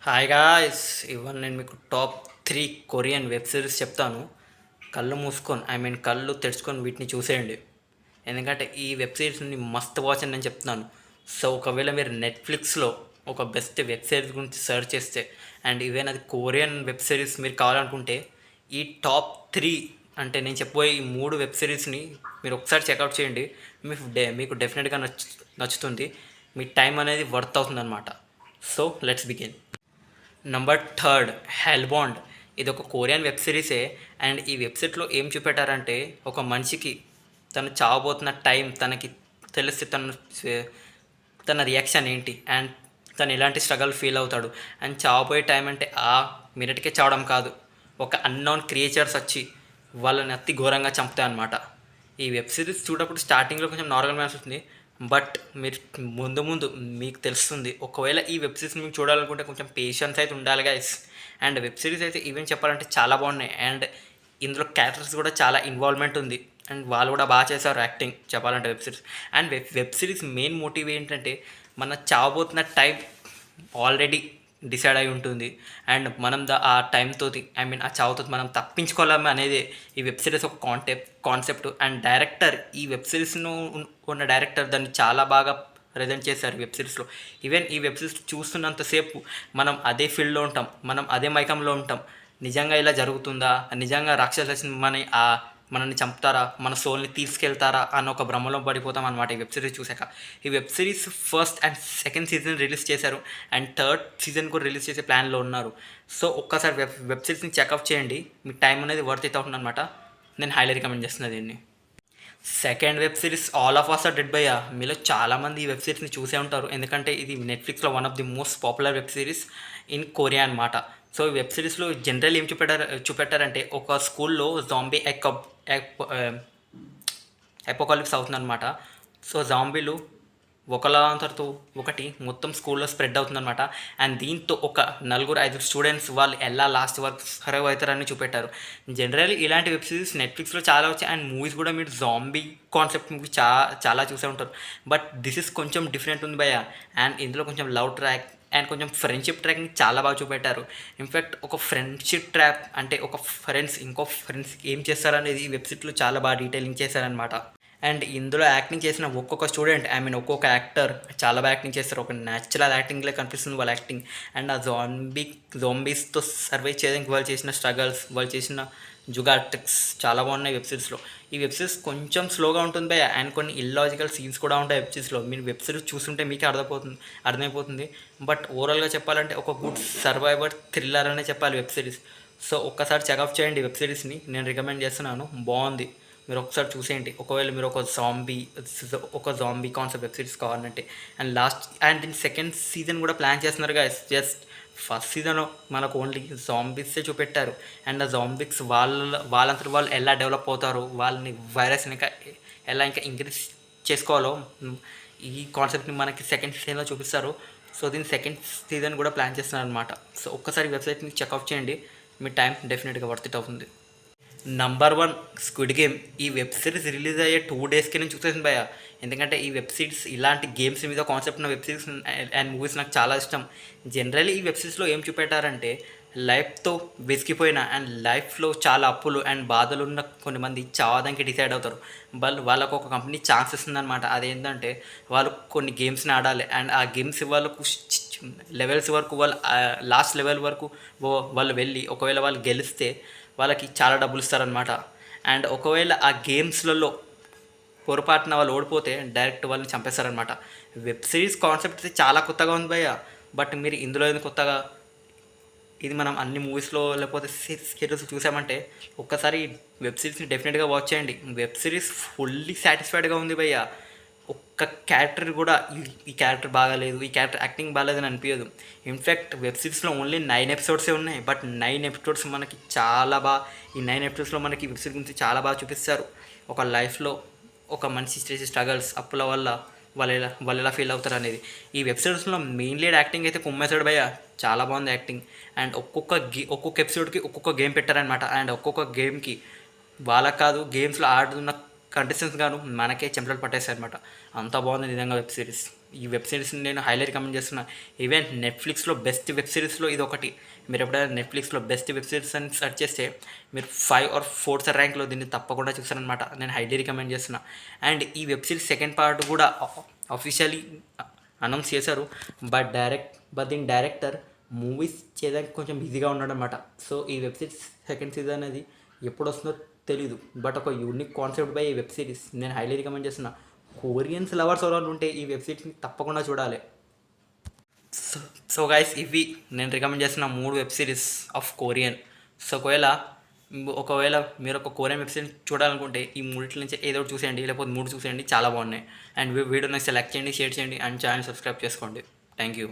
Hi guys, ఇవాళ నేను మీకు టాప్ 3 కొరియన్ వెబ్ సిరీస్ చెప్తాను. కళ్ళు మూసుకొని కళ్ళు తెరుచుకొని వీటిని చూసేయండి. ఎందుకంటే ఈ వెబ్ సిరీస్ని మస్ట్ వాచ్ అని నేను చెప్తున్నాను. సో ఒకవేళ మీరు నెట్ఫ్లిక్స్లో ఒక బెస్ట్ వెబ్ సిరీస్ గురించి సెర్చ్ చేస్తే అండ్ ఈవెన్ అది కొరియన్ వెబ్ సిరీస్ మీరు కావాలనుకుంటే ఈ టాప్ 3 అంటే నేను చెప్పబోయే ఈ 3 వెబ్ సిరీస్ని మీరు ఒకసారి చెక్అవుట్ చేయండి. మీకు డెఫినెట్గా నచ్చుతుంది. మీ టైం అనేది వర్త్ అవుతుంది అనమాట. So let's begin. Number third, Hellbound. ఇది ఒక కొరియన్ వెబ్ సిరీసే. అండ్ ఈ వెబ్సైట్లో ఏం చూపెట్టారంటే ఒక మనిషికి తను చావబోతున్న టైం తనకి తెలిస్తే తన రియాక్షన్ ఏంటి అండ్ తను ఎలాంటి స్ట్రగల్ ఫీల్ అవుతాడు. అండ్ చావబోయే టైం అంటే ఆ మినిట్కే చావడం కాదు, ఒక అన్నోన్ క్రియేచర్స్ వచ్చి వాళ్ళని అతి ఘోరంగా చంపుతాయి అన్నమాట. ఈ వెబ్ సిరీస్ చూడప్పుడు స్టార్టింగ్లో కొంచెం నార్మల్ మ్యాచ్ వస్తుంది, బట్ మీరు ముందు ముందు మీకు తెలుస్తుంది. ఒకవేళ ఈ వెబ్ సిరీస్ మీకు చూడాలనుకుంటే కొంచెం పేషెన్స్ అయితే ఉండాలి గైస్. అండ్ వెబ్ సిరీస్ అయితే ఈవెన్ చెప్పాలంటే చాలా బాగున్నాయి. అండ్ ఇందులో క్యారెక్టర్స్ కూడా చాలా ఇన్వాల్వ్మెంట్ ఉంది అండ్ వాళ్ళు కూడా బాగా చేశారు యాక్టింగ్ చెప్పాలంటే web series. And web series main motive ఏంటంటే మన చావబోతున్న టైం ఆల్రెడీ డిసైడ్ అయి ఉంటుంది అండ్ మనం ఆ టైంతో ఆ చావుతో మనం తప్పించుకోలేము అనేది ఈ వెబ్ సిరీస్ ఒక కాన్సెప్ట్. అండ్ డైరెక్టర్, ఈ వెబ్ సిరీస్ను ఉన్న డైరెక్టర్ దాన్ని చాలా బాగా ప్రజెంట్ చేశారు వెబ్ సిరీస్లో. ఈవెన్ ఈ వెబ్ సిరీస్ చూస్తున్నంతసేపు మనం అదే ఫీల్డ్లో ఉంటాం, మనం అదే మైకంలో ఉంటాం. నిజంగా ఇలా జరుగుతుందా, నిజంగా రాక్షసులు మనల్ని చంపుతారా, మన సోల్ని తీసుకెళ్తారా అన్న ఒక భ్రమలో పడిపోతాం అనమాట ఈ వెబ్ సిరీస్ చూసాక. ఈ web series first and second season release చేశారు అండ్ థర్డ్ సీజన్ కూడా రిలీజ్ చేసే ప్లాన్లో ఉన్నారు. సో ఒక్కసారి వెబ్ సిరీస్ని చెకప్ చేయండి, మీ టైం అనేది వర్త్ అవుతుంది అనమాట. నేను హైలీ రికమెండ్ చేస్తున్నాను దీన్ని. Second web series all of us are dead. బయ్యా, మీలో చాలామంది ఈ వెబ్ సిరీస్ని చూసే ఉంటారు, ఎందుకంటే ఇది నెట్ఫ్లిక్స్లో one of the most popular web series in Korea అనమాట. సో ఈ వెబ్ సిరీస్లో జనరల్ ఏం చూపెట్టారంటే ఒక స్కూల్లో జాంబీ ఎపోకాలిప్స్ అవుతుందన్నమాట. సో జాంబీలు ఒకలాంతరతో ఒకటి మొత్తం స్కూల్లో స్ప్రెడ్ అవుతుందన్నమాట. అండ్ దీంతో ఒక 4-5 స్టూడెంట్స్ వాళ్ళు ఎలా లాస్ట్ వరకు సర్వైవ్ అవుతారని చూపెట్టారు. జనరల్లీ ఇలాంటి వెబ్ సిరీస్ నెట్ఫ్లిక్స్లో చాలా వచ్చాయి అండ్ మూవీస్ కూడా మీరు జాంబీ కాన్సెప్ట్ మూవీ చాలా చూసే ఉంటారు. బట్ దిస్ ఇస్ కొంచెం డిఫరెంట్ ఉంది భయ్య. అండ్ ఇందులో కొంచెం లవ్ ట్రాక్ అండ్ కొంచెం ఫ్రెండ్షిప్ ట్రాక్ని చాలా బాగా చూపెట్టారు. ఇన్ఫ్యాక్ట్ ఒక ఫ్రెండ్షిప్ ట్రాప్ అంటే ఒక ఫ్రెండ్స్ ఇంకో ఫ్రెండ్స్కి ఏం చేస్తారనేది ఈ వెబ్సైట్లో చాలా బాగా డీటెయిలింగ్ చేశారనమాట. అండ్ ఇందులో యాక్టింగ్ చేసిన ఒక్కొక్క స్టూడెంట్ ఒక్కొక్క యాక్టర్ చాలా బాగా యాక్టింగ్ చేస్తారు. ఒక న్యాచురల్ యాక్టింగ్లో కనిపిస్తుంది వాళ్ళ యాక్టింగ్. అండ్ ఆ జాంబీస్తో సర్వే చేయడానికి వాళ్ళు చేసిన స్ట్రగల్స్, వాళ్ళు చేసిన జుగార్ ట్రిక్స్ చాలా బాగున్నాయి వెబ్ సిరీస్లో. ఈ వెబ్ సిరీస్ కొంచెం స్లోగా ఉంటుంది భయ్య అండ్ కొన్ని ఇల్లాజికల్ సీన్స్ కూడా ఉంటాయి వెబ్ సిరీస్లో. మీరు వెబ్ సిరీస్ చూస్తుంటే మీకే అర్థమైపోతుంది. బట్ ఓవరాల్గా చెప్పాలంటే ఒక గుడ్ సర్వైవర్ థ్రిల్లర్ అనే చెప్పాలి వెబ్ సిరీస్. సో ఒక్కసారి చెకప్ చేయండి వెబ్ సిరీస్ని, నేను రికమెండ్ చేస్తున్నాను, బాగుంది, మీరు ఒకసారి చూసేయండి. ఒకవేళ మీరు ఒక జాంబీ కాన్సెప్ట్ వెబ్ సిరీస్ కావాలంటే. అండ్ దీని సెకండ్ సీజన్ కూడా ప్లాన్ చేస్తున్నారు గాయస్. జస్ట్ ఫస్ట్ సీజన్ మనకు ఓన్లీ జాంబీసే చూపెట్టారు అండ్ ఆ జాంబీస్ వాళ్ళంతా వాళ్ళు ఎలా డెవలప్ అవుతారో, వాళ్ళని వైరస్ ఎలా ఇంకా ఇంక్రీజ్ చేసుకోవాలో ఈ కాన్సెప్ట్ని మనకి సెకండ్ సీజన్లో చూపిస్తారు. సో దీని సెకండ్ సీజన్ కూడా ప్లాన్ చేస్తున్నారు అనమాట. సో ఒక్కసారి వెబ్సైట్ని చెక్అవుట్ చేయండి, మీ టైం డెఫినెట్గా వర్త్ ఇట్ అవుతుంది. Number 1, squid game. ఈ వెబ్ సిరీస్ రిలీజ్ అయ్యే 2 డేస్కి నేను చూసేసాను భయ్య. ఎందుకంటే ఈ వెబ్ సిరీస్ ఇలాంటి గేమ్స్ మీద కాన్సెప్ట్ ఉన్న వెబ్ సిరీస్ అండ్ మూవీస్ నాకు చాలా ఇష్టం. జనరల్లీ ఈ వెబ్ సిరీస్లో ఏం చూపెట్టారంటే లైఫ్తో వెసికిపోయిన అండ్ లైఫ్లో చాలా అప్పులు అండ్ బాధలు ఉన్న కొన్ని మంది చావడానికి డిసైడ్ అవుతారు. వాళ్ళకు ఒక కంపెనీ ఛాన్స్ ఇస్తుందన్నమాట. అదేంటంటే వాళ్ళు కొన్ని గేమ్స్ని ఆడాలి అండ్ ఆ గేమ్స్ వాళ్ళకు లెవెల్స్ వరకు లాస్ట్ లెవెల్ వరకు వాళ్ళు వెళ్ళి ఒకవేళ వాళ్ళు గెలిస్తే వాళ్ళకి చాలా డబ్బులు ఇస్తారనమాట. అండ్ ఒకవేళ ఆ గేమ్స్లలో పొరపాటున వాళ్ళు ఓడిపోతే డైరెక్ట్ వాళ్ళని చంపేస్తారనమాట. వెబ్ సిరీస్ కాన్సెప్ట్ అయితే చాలా కొత్తగా ఉంది భయ్య. బట్ మీరు ఇందులో ఏది కొత్తగా, ఇది మనం అన్ని మూవీస్లో లేకపోతే సిరీస్ చూసామంటే ఒక్కసారి వెబ్ సిరీస్ని డెఫినెట్గా వాచ్ చేయండి. వెబ్ సిరీస్ ఫుల్లీ సాటిస్ఫైడ్గా ఉంది భయ్య. ఒక్క క్యారెక్టర్ కూడా ఈ క్యారెక్టర్ బాగాలేదు, ఈ క్యారెక్టర్ యాక్టింగ్ బాగాలేదని అనిపించదు. ఇన్ఫ్యాక్ట్ వెబ్ సిరీస్లో ఓన్లీ 9 ఎపిసోడ్సే ఉన్నాయి, బట్ 9 ఎపిసోడ్స్ మనకి చాలా బాగా, ఈ 9 ఎపిసోడ్స్లో మనకి వెబ్ సిరీస్ గురించి చాలా బాగా చూపిస్తారు. ఒక లైఫ్లో ఒక మనిషి చేసే స్ట్రగల్స్, అప్పుల వల్ల వాళ్ళు ఎలా ఫీల్ అవుతారు అనేది. ఈ వెబ్ సిరీస్లో మెయిన్ లీడ్ యాక్టింగ్ అయితే కుమ్మేశాడు భయ్య, చాలా బాగుంది యాక్టింగ్. అండ్ ఒక్కొక్క ఎపిసోడ్కి ఒక్కొక్క గేమ్ పెట్టారనమాట. అండ్ ఒక్కొక్క గేమ్కి వాళ్ళకి కాదు, గేమ్స్లో ఆడుతున్న కంటెస్టెంట్స్ గాను మనకే చెంపలు పట్టేశారనమాట. అంత బాగుంది నిజంగా వెబ్ సిరీస్. ఈ వెబ్ సిరీస్ని నేను హైలీ రికమెండ్ చేస్తున్నా. ఈవెన్ నెట్ఫ్లిక్స్లో బెస్ట్ వెబ్ సిరీస్లో ఇది ఒకటి. మీరు ఎప్పుడైనా నెట్ఫ్లిక్స్లో బెస్ట్ వెబ్ సిరీస్ అని సెర్చ్ చేస్తే మీరు 5 or 4th ర్యాంక్లో దీన్ని తప్పకుండా చూస్తారనమాట. నేను హైలీ రికమెండ్ చేస్తున్నా. అండ్ ఈ వెబ్ సిరీస్ సెకండ్ పార్ట్ కూడా అఫీషియలీ అనౌన్స్ చేశారు. బట్ దీని డైరెక్టర్ మూవీస్ చేయడానికి కొంచెం బిజీగా ఉన్నాడు అనమాట. సో ఈ వెబ్ సిరీస్ సెకండ్ సీజన్ అనేది ఎప్పుడు వస్తుందో తెలీదు. బట్ ఒక యూనిక్ కాన్సెప్ట్ బై ఈ వెబ్ సిరీస్ నేను హైలీ రికమెండ్ చేస్తున్నా. కొరియన్స్ లవర్స్ ఎవరైనా ఉంటే ఈ వెబ్ సిరీస్ని తప్పకుండా చూడాలి. సో గైస్, ఇవి నేను రికమెండ్ చేస్తున్న 3 web series of Korean. So ఒకవేళ మీరు ఒక కొరియన్ వెబ్ సిరీస్ చూడాలనుకుంటే ఈ 3 నుంచి ఏదో ఒకటి చూసేయండి, లేకపోతే 3 చూసేయండి, చాలా బాగున్నాయి. అండ్ వీడియోని సెలెక్ట్ చేయండి, షేర్ చేయండి అండ్ ఛానల్ సబ్స్క్రైబ్ చేసుకోండి. Thank you.